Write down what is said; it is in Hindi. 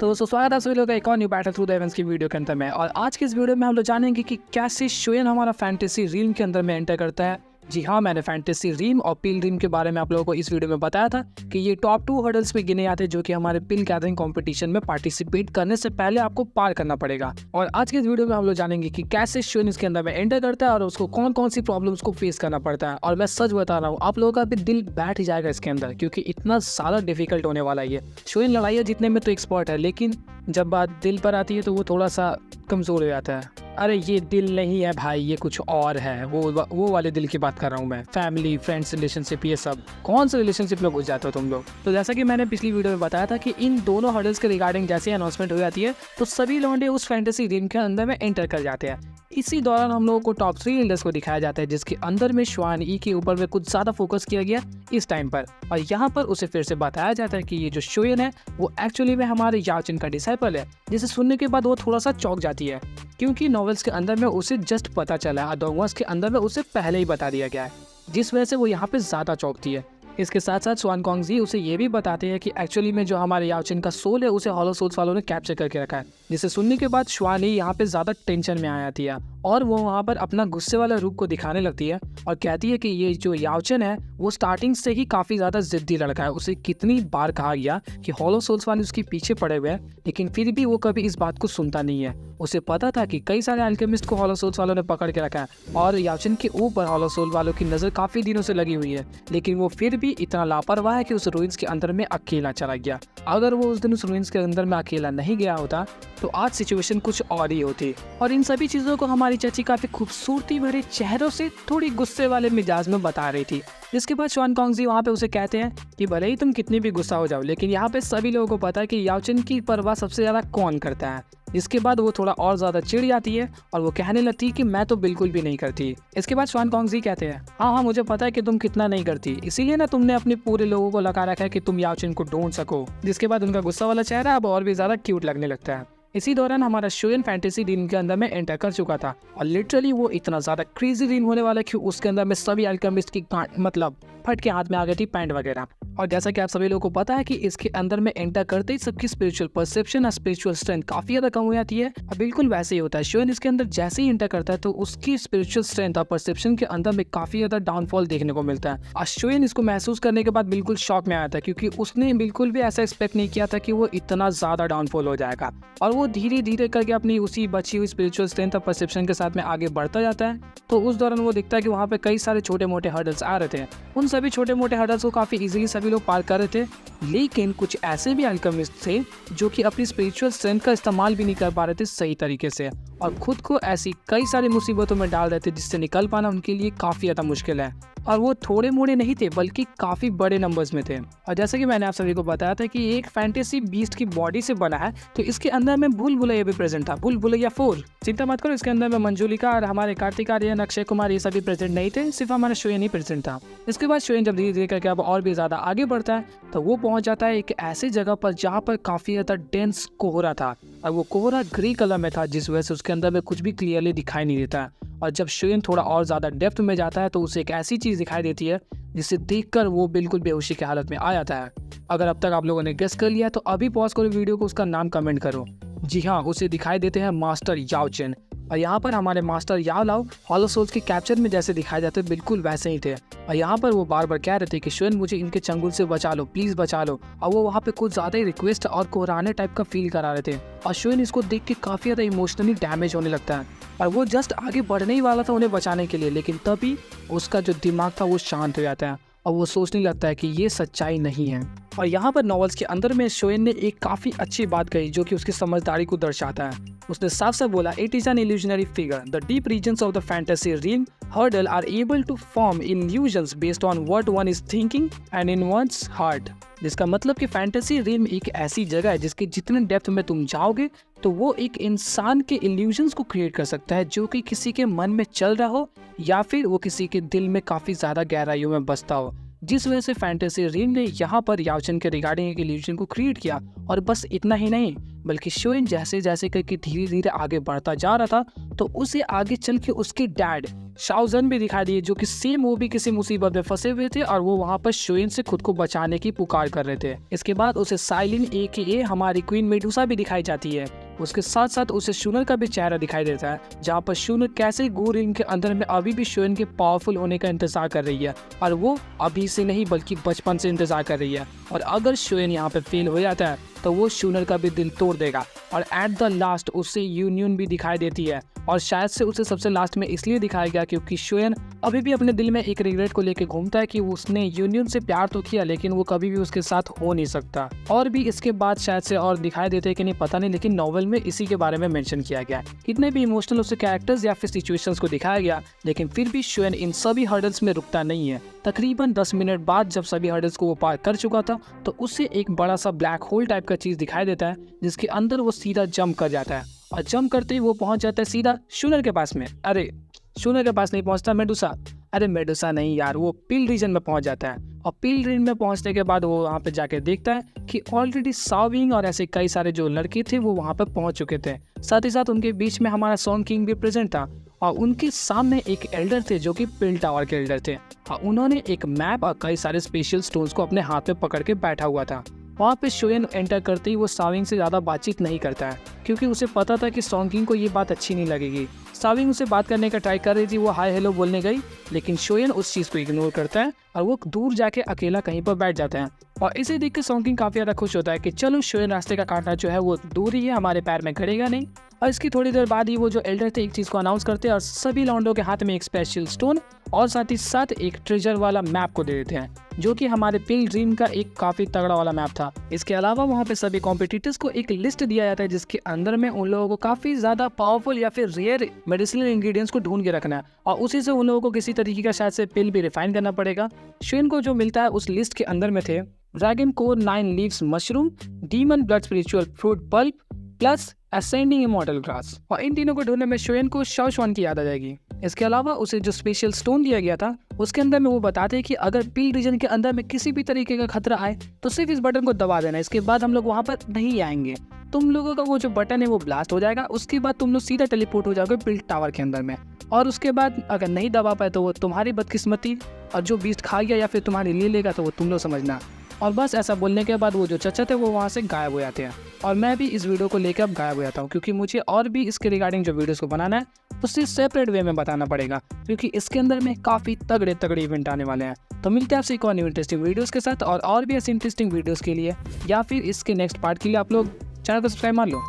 तो दोस्तों स्वागत है सभी लोगों का एक और new battle through the heavens की वीडियो के अंदर में। और आज की इस वीडियो में हम लोग जानेंगे कि कैसे शोयन हमारा फैंटेसी रीम के अंदर में एंटर करता है। जी हाँ, मैंने फैंटेसी रीम और पिल रीम के बारे में आप लोगों को इस वीडियो में बताया था कि ये टॉप 2 हर्डल्स में गिने जाते हैं जो कि हमारे पिल गैदरिंग कंपटीशन में पार्टिसिपेट करने से पहले आपको पार करना पड़ेगा। और आज के इस वीडियो में हम लोग जानेंगे कि कैसे शोयन इसके अंदर में एंटर करता है और उसको कौन कौन सी प्रॉब्लम्स को फेस करना पड़ता है। और मैं सच बता रहा हूँ, आप लोगों का भी दिल बैठ जाएगा इसके अंदर, क्योंकि इतना ज़्यादा डिफिकल्ट होने वाला है ये। शोयन लड़ाइयाँ जीतने में तो एक्सपर्ट है, लेकिन जब बात दिल पर आती है तो वो थोड़ा सा कमज़ोर हो जाता है। अरे ये दिल नहीं है भाई, ये कुछ और है। वो वाले दिल की बात कर रहा हूँ मैं। फैमिली, फ्रेंड्स, रिलेशनशिप, ये सब कौन से रिलेशनशिप में घुस जाते हो तुम लोग। तो जैसा कि मैंने पिछली वीडियो में बताया था कि इन दोनों हर्डल्स के रिगार्डिंग जैसे अनाउंसमेंट हो जाती है तो सभी लौंडे उस फैंटेसी रीम के अंदर में एंटर कर जाते हैं। इसी दौरान हम लोगों को टॉप 3 एल्डर्स को दिखाया जाता है, जिसके अंदर में श्वान ई के ऊपर में कुछ ज़्यादा फोकस किया गया इस टाइम पर। और यहाँ पर उसे फिर से बताया जाता है कि ये जो शोयन है वो एक्चुअली में हमारे याओचिन का डिसाइपल है, जिसे सुनने के बाद वो थोड़ा सा चौंक जाती है, क्योंकि नॉवेल्स के अंदर में उसे जस्ट पता चला है, डोंगवास के अंदर में उसे पहले ही बता दिया गया है, जिस वजह से वो यहाँ पे ज़्यादा चौंकती है। इसके साथ साथ स्वान कॉन्गजी उसे ये भी बताते हैं कि एक्चुअली में जो हमारे याओचिन का सोल है उसे हॉलो सोल्स वालों ने कैप्चर करके रखा है, जिसे सुनने के बाद श्वान ही यहाँ पे ज़्यादा टेंशन में आ जाती है और वो वहाँ पर अपना गुस्से वाला रूप को दिखाने लगती है और कहती है कि ये जो याओचिन है वो स्टार्टिंग से ही काफ़ी ज़्यादा जिद्दी लड़का है। उसे कितनी बार कहा गया कि हॉलो सोल्स वाले उसके पीछे पड़े हुए हैं, लेकिन फिर भी वो कभी इस बात को सुनता नहीं है। उसे पता था कि कई सारे अल्केमिस्ट को हॉलो सोल्स वालों ने पकड़ के रखा है और याओचिन के ऊपर हॉलो सोल वालों की नज़र काफ़ी दिनों से लगी हुई है, लेकिन वो फिर भी इतना लापरवाह है कि उस रूइंस के अंदर में अकेला चला गया। अगर वो उस दिन उस रूइंस के अंदर में अकेला नहीं गया होता तो आज सिचुएशन कुछ और ही होती। और इन सभी चीज़ों को हमारी चाची काफ़ी खूबसूरती भरे चेहरों से थोड़ी गुस्से वाले मिजाज में बता रही थी। जिसके बाद श्वान कॉन्गजी वहाँ पे उसे कहते हैं कि भले ही तुम कितनी भी गुस्सा हो जाओ, लेकिन यहाँ पे सभी लोगों को पता है कि याओचिन की परवाह सबसे ज़्यादा कौन करता है। इसके बाद वो थोड़ा और ज़्यादा चिढ़ जाती है और वो कहने लगती है कि मैं तो बिल्कुल भी नहीं करती। इसके बाद श्वान कॉन्गजी कहते हैं हाँ, मुझे पता है कि तुम कितना नहीं करती, इसीलिए ना तुमने अपने पूरे लोगों को लगा रखा है कि तुम याओचिन को ढूंढ सको। जिसके बाद उनका गुस्सा वाला चेहरा अब और भी ज़्यादा क्यूट लगने लगता है। इसी दौरान हमारा शोयन फैंटेसी रीम के अंदर में एंटर कर चुका था और लिटरली वो इतना ज़्यादा क्रेजी रीम होने वाला कि उसके अंदर में सभी अल्केमिस्ट की मतलब फट के हाथ में आ गई थी पैंट वगैरह। और जैसा कि आप सभी लोगों को पता है कि इसके अंदर में एंटर करते ही सबकी स्पिरिचुअल परसेप्शन और स्पिरिचुअल स्ट्रेंथ काफ़ी ज़्यादा कम हो जाती है। और बिल्कुल वैसे ही होता है, शोयन इसके अंदर जैसे ही एंटर करता है तो उसकी स्पिरिचुअल स्ट्रेंथ और परसेप्शन के अंदर में काफ़ी ज़्यादा डाउनफॉल देखने को मिलता है। और शोयन इसको महसूस करने के बाद बिल्कुल शॉक में आया था, क्योंकि उसने बिल्कुल भी ऐसा एक्सपेक्ट नहीं किया था कि वो इतना ज़्यादा डाउनफॉल हो जाएगा। और वो धीरे धीरे करके अपनी उसी बची हुई स्पिरिचुअल स्ट्रेंथ और परसेप्शन के साथ में आगे बढ़ता जाता है। तो उस दौरान वो दिखता है कि वहाँ पे कई सारे छोटे मोटे हर्डल्स आ रहे थे। उन सभी छोटे मोटे हर्डल्स को काफ़ी इजीली सभी लोग पार कर रहे थे, लेकिन कुछ ऐसे भी अल्केमिस्ट थे जो कि अपनी स्पिरिचुअल स्ट्रेंथ का इस्तेमाल भी नहीं कर पा रहे थे सही तरीके से और खुद को ऐसी कई सारी मुसीबतों में डाल रहे थे जिससे निकल पाना उनके लिए काफ़ी ज़्यादा मुश्किल है। और वो थोड़े मोड़े नहीं थे, बल्कि काफ़ी बड़े नंबर्स में थे। और जैसे कि मैंने आप सभी को बताया था कि एक फैंटेसी बीस्ट की बॉडी से बना है, तो इसके अंदर में भूल भुलैया भी प्रेजेंट था, भूल भुलैया 4। चिंता मत करो, इसके अंदर में मंजुलिका और हमारे कार्तिक आर्यन, अक्षय कुमार ये सभी प्रेजेंट नहीं थे, सिर्फ हमारा शोयन ही प्रेजेंट था। इसके बाद शोयन जब धीरे धीरे करके अब और भी ज़्यादा आगे बढ़ता है तो वो पहुंच जाता है एक ऐसी जगह पर जहाँ पर काफ़ी ज़्यादा डेंस कोहरा था और वो कोहरा ग्रे कलर में था, जिस वजह से उसके अंदर में कुछ भी क्लियरली दिखाई नहीं देता। और जब शोयन थोड़ा और ज़्यादा डेप्थ में जाता है तो उसे एक ऐसी चीज़ दिखाई देती है जिसे देखकर वो बिल्कुल बेहोशी की हालत में आ जाता है। अगर अब तक आप लोगों ने गेस कर लिया तो अभी पॉज करो वीडियो को, उसका नाम कमेंट करो। जी हाँ, उसे दिखाई देते हैं मास्टर याओचिन। और यहाँ पर हमारे मास्टर याओ लाओ हॉलो सोल्स के कैप्चर में जैसे दिखाए जाते बिल्कुल वैसे ही थे। और यहाँ पर वो बार बार कह रहे थे कि शोयन मुझे इनके चंगुल से बचा लो, प्लीज़ बचा लो। और वो वहाँ पे कुछ ज़्यादा ही रिक्वेस्ट और कोहराने टाइप का फील करा रहे थे और शोयन इसको देख के काफ़ी ज़्यादा इमोशनली डैमेज होने लगता है और वो जस्ट आगे बढ़ने ही वाला था उन्हें बचाने के लिए, लेकिन तभी उसका जो दिमाग था वो शांत हो जाता है और वो सोचने लगता है कि ये सच्चाई नहीं है। और यहाँ पर नॉवेल्स के अंदर में शोयन ने एक काफ़ी अच्छी बात कही जो कि उसकी समझदारी को दर्शाता है। उसने साफ साफ बोला, it is an illusionary figure, the deep reasons of the fantasy realm hurdle are able to form illusions based on what one is thinking and in one's heart. जिसका मतलब कि फैंटेसी रीम एक ऐसी जगह है जिसके जितने डेप्थ में तुम जाओगे तो वो एक इंसान के इल्यूजन्स को क्रिएट कर सकता है जो कि किसी के मन में चल रहा हो या फिर वो किसी के दिल में काफ़ी ज़्यादा गहराइयों में बसता हो। जिस वजह से फैंटेसी रीम ने यहाँ पर याओचन के रिगार्डिंग एक इल्यूजन को क्रिएट किया। और बस इतना ही नहीं, बल्कि शोएन जैसे जैसे करके धीरे धीरे आगे बढ़ता जा रहा था, तो उसे आगे चल के उसके डैड शाओजन भी दिखाई दिए, जो कि सेम वो भी किसी मुसीबत में फंसे हुए थे और वो वहाँ पर शोएन से खुद को बचाने की पुकार कर रहे थे। इसके बाद उसे साइलिन AKA हमारी क्वीन मेडुसा भी दिखाई जाती है। उसके साथ साथ उसे शूनर का भी चेहरा दिखाई देता है, जहाँ पर शूनर कैसे गो रिंग के अंदर में अभी भी शोएन के पावरफुल होने का इंतजार कर रही है, और वो अभी से नहीं बल्कि बचपन से इंतजार कर रही है। और अगर शोएन यहाँ पे फेल हो जाता है तो वो शूनर का भी दिल तोड़ देगा। और एट द लास्ट उसे यूनियन भी दिखाई देती है, और शायद से उसे सबसे लास्ट में इसलिए दिखाया गया क्योंकि शोएन अभी भी अपने दिल में एक रिग्रेट को लेकर घूमता है कि उसने यूनियन से प्यार तो किया, लेकिन वो कभी भी उसके साथ हो नहीं सकता। और भी इसके बाद शायद से और दिखाई देते हैं कि नहीं पता नहीं, लेकिन नॉवल में इसी के बारे में मेंशन किया गया है। कितने भी इमोशनल उसे कैरेक्टर्स या फिर सिचुएशंस को दिखाया गया, लेकिन फिर भी शोएन इन सभी हर्डल्स में रुकता नहीं है। तकरीबन 10 मिनट बाद जब सभी हर्डल्स को वो पार कर चुका था, तो उसे एक बड़ा सा ब्लैक होल टाइप का चीज दिखाई देता है, जिसके अंदर वो सीधा जंप कर जाता है। और जंप करते ही वो पहुंच जाता है सीधा शूनर के पास में। अरे शूनर के पास नहीं पहुंचता, मेडुसा, अरे मेडुसा नहीं यार, वो पील रीजन में पहुंच जाता है। और पील रीजन में पहुंचने के बाद वो वहाँ पे जाके देखता है कि ऑलरेडी साविंग और ऐसे कई सारे जो लड़के थे वो वहाँ पे पहुंच चुके थे। साथ ही साथ उनके बीच में हमारा सॉन्ग किंग भी प्रेजेंट था, और उनके सामने एक एल्डर थे जो कि पिल टावर के एल्डर थे। और उन्होंने एक मैप और कई सारे स्पेशल स्टोन्स को अपने हाथ में पकड़ के बैठा हुआ था। वहाँ पे शोएन एंटर करते ही वो साविंग से ज़्यादा बातचीत नहीं करता है, क्योंकि उसे पता था कि सॉन्ग किंग को ये बात अच्छी नहीं लगेगी। साविंग उसे बात करने का ट्राई कर रही थी, वो हाय हेलो बोलने गई, लेकिन शोएन उस चीज़ को इग्नोर करता है और वो दूर जाके अकेला कहीं पर बैठ जाता है। और इसे देख के सॉन्ग किंग काफ़ी ज़्यादा खुश होता है कि चलो शोएन रास्ते का कांटा जो है वो दूर ही है, हमारे पैर में गड़ेगा नहीं। और इसकी थोड़ी देर बाद ही वो जो एल्डर थे एक चीज़ को अनाउंस करते हैं, और सभी लॉन्डो के हाथ में एक स्पेशल स्टोन और साथ ही साथ एक ट्रेजर वाला मैप को दे देते हैं, जो कि हमारे पिल ड्रीम का एक काफ़ी तगड़ा वाला मैप था। इसके अलावा वहाँ पे सभी कॉम्पिटिटर्स को एक लिस्ट दिया जाता है, जिसके अंदर में उन लोगों को काफ़ी ज़्यादा पावरफुल या फिर रेयर मेडिसिनल इंग्रेडिएंट्स को ढूंढ के रखना है, और उसी से उन लोगों को किसी तरीके का शायद से पिल भी रिफाइन करना पड़ेगा। शोएन को जो मिलता है उस लिस्ट के अंदर में थे dragon core 9 leaves mushroom, demon blood spiritual fruit pulp plus ascending immortal grass. और इन तीनों को ढूंढने में शोएन को शाओशुआन की याद आ जाएगी। इसके अलावा उसे जो स्पेशल स्टोन दिया गया था उसके अंदर में वो बताते हैं कि अगर पील रीजन के अंदर में किसी भी तरीके का खतरा आए तो सिर्फ इस बटन को दबा देना, इसके बाद हम लोग वहाँ पर नहीं आएंगे। तुम लोगों का वो जो बटन है वो ब्लास्ट हो जाएगा, उसके बाद तुम लोग सीधा टेलीपोर्ट हो जाओगे पिल टावर के अंदर में। और उसके बाद अगर नहीं दबा पाए तो वो तुम्हारी बदकिस्मती, और जो बीस्ट खा गया या फिर तुम्हारी ले लेगा तो वो तुम लोग समझना। और बस ऐसा बोलने के बाद वो जो चचा थे वो वहाँ से गायब हो जाते हैं। और मैं भी इस वीडियो को लेकर अब गायब हो जाता हूँ, क्योंकि मुझे और भी इसके रिगार्डिंग जो वीडियोस को बनाना है उससे सेपरेट वे में बताना पड़ेगा, क्योंकि इसके अंदर में काफ़ी तगड़े तगड़े इवेंट आने वाले हैं। तो मिलते हैं आपसे एक और न्यू इंटरेस्टिंग वीडियोस के साथ, और भी ऐसे इंटरेस्टिंग वीडियोस के लिए या फिर इसके नेक्स्ट पार्ट के लिए आप लोग चैनल को सब्सक्राइब मार लो।